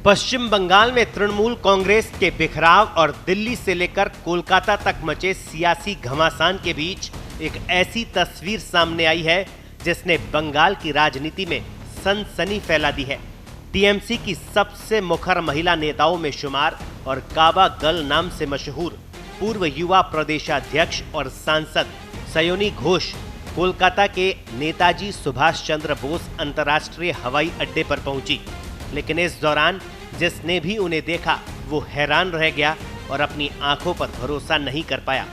पश्चिम बंगाल में तृणमूल कांग्रेस के बिखराव और दिल्ली से लेकर कोलकाता तक मचे सियासी घमासान के बीच एक ऐसी तस्वीर सामने आई है जिसने बंगाल की राजनीति में सनसनी फैला दी है। टीएमसी की सबसे मुखर महिला नेताओं में शुमार और काबा गर्ल नाम से मशहूर पूर्व युवा प्रदेशाध्यक्ष और सांसद सयोनी घोष कोलकाता के नेताजी सुभाष चंद्र बोस अंतर्राष्ट्रीय हवाई अड्डे पर पहुंची, लेकिन इस दौरान जिसने भी उन्हें देखा वो हैरान रह गया और अपनी आंखों पर भरोसा नहीं कर पाया।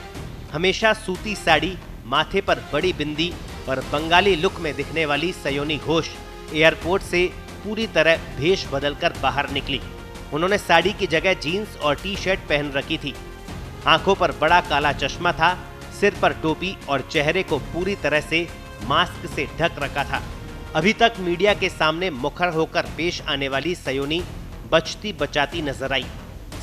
हमेशा सूती साड़ी, माथे पर बड़ी बिंदी और बंगाली लुक में दिखने वाली सयोनी घोष एयरपोर्ट से पूरी तरह भेष बदलकर बाहर निकली। उन्होंने साड़ी की जगह जीन्स और टी शर्ट पहन रखी थी। आंखों पर बड़ा काला चश्मा था, सिर पर टोपी और चेहरे को पूरी तरह से मास्क से ढक रखा था। अभी तक मीडिया के सामने मुखर होकर पेश आने वाली सयोनी बचती बचाती नजर आई।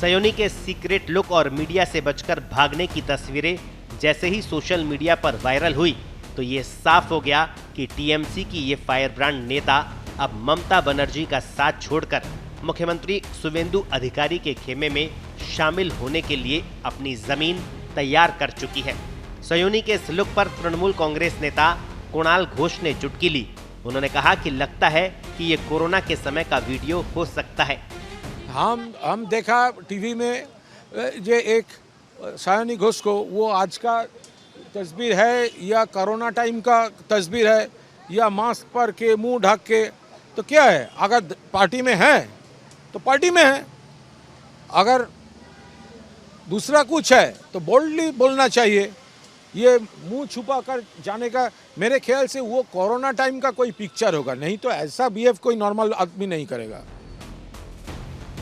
सयोनी के सीक्रेट लुक और मीडिया से बचकर भागने की तस्वीरें जैसे ही सोशल मीडिया पर वायरल हुई तो ये साफ हो गया कि टीएमसी की ये फायरब्रांड नेता अब ममता बनर्जी का साथ छोड़कर मुख्यमंत्री शुवेंदु अधिकारी के खेमे में शामिल होने के लिए अपनी जमीन तैयार कर चुकी है। सयोनी के इस लुक पर तृणमूल कांग्रेस नेता कुणाल घोष ने चुटकी ली। उन्होंने कहा कि लगता है कि ये कोरोना के समय का वीडियो हो सकता है। हम देखा टीवी में ये एक सयोनी घोष को, वो आज का तस्वीर है या कोरोना टाइम का तस्वीर है या मास्क पर के मुंह ढक के, तो क्या है? अगर पार्टी में है तो पार्टी में है, अगर दूसरा कुछ है तो बोल्डली बोलना चाहिए। ये मुंह छुपा कर जाने का मेरे ख्याल से वो कोरोना टाइम का कोई पिक्चर होगा, नहीं तो ऐसा बिहेव कोई नॉर्मल आदमी नहीं करेगा।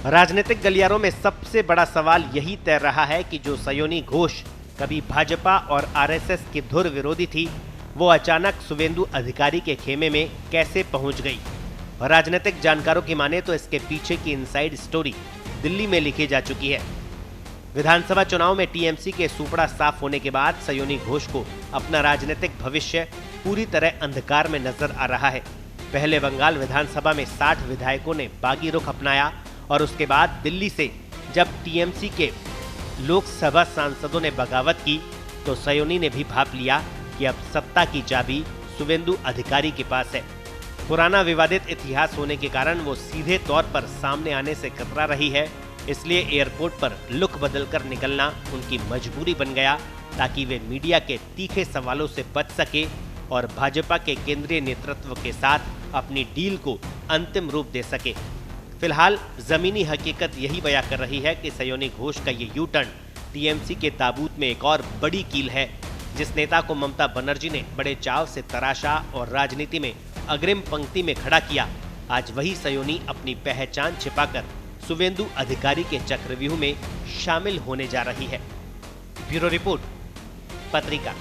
राजनीतिक गलियारों में सबसे बड़ा सवाल यही तैर रहा है कि जो सयोनी घोष कभी भाजपा और आरएसएस की धुर विरोधी थी, वो अचानक शुवेंदु अधिकारी के खेमे में कैसे पहुंच गई। राजनीतिक जानकारों की माने तो इसके पीछे की इनसाइड स्टोरी दिल्ली में लिखी जा चुकी है। विधानसभा चुनाव में टीएमसी के सूपड़ा साफ होने के बाद सयोनी घोष को अपना राजनीतिक भविष्य पूरी तरह अंधकार में नजर आ रहा है। पहले बंगाल विधानसभा में 60 विधायकों ने बागी रुख अपनाया और उसके बाद दिल्ली से जब टीएमसी के लोकसभा सांसदों ने बगावत की तो सयोनी ने भी भाप लिया कि अब सत्ता की चाबी शुवेंदु अधिकारी के पास है। पुराना विवादित इतिहास होने के कारण वो सीधे तौर पर सामने आने से कतरा रही है, इसलिए एयरपोर्ट पर लुक बदलकर निकलना उनकी मजबूरी बन गया ताकि वे मीडिया के तीखे सवालों से बच सके और भाजपा के केंद्रीय नेतृत्व के साथ अपनी डील को अंतिम रूप दे सके। फिलहाल जमीनी हकीकत यही बयां कर रही है कि सयोनी घोष का ये यू टर्न टीएमसी के ताबूत में एक और बड़ी कील है। जिस नेता को ममता बनर्जी ने बड़े चाव से तराशा और राजनीति में अग्रिम पंक्ति में खड़ा किया, आज वही सयोनी अपनी पहचान छिपाकर शुवेंदु अधिकारी के चक्रव्यूह में शामिल होने जा रही है। ब्यूरो रिपोर्ट, पत्रिका।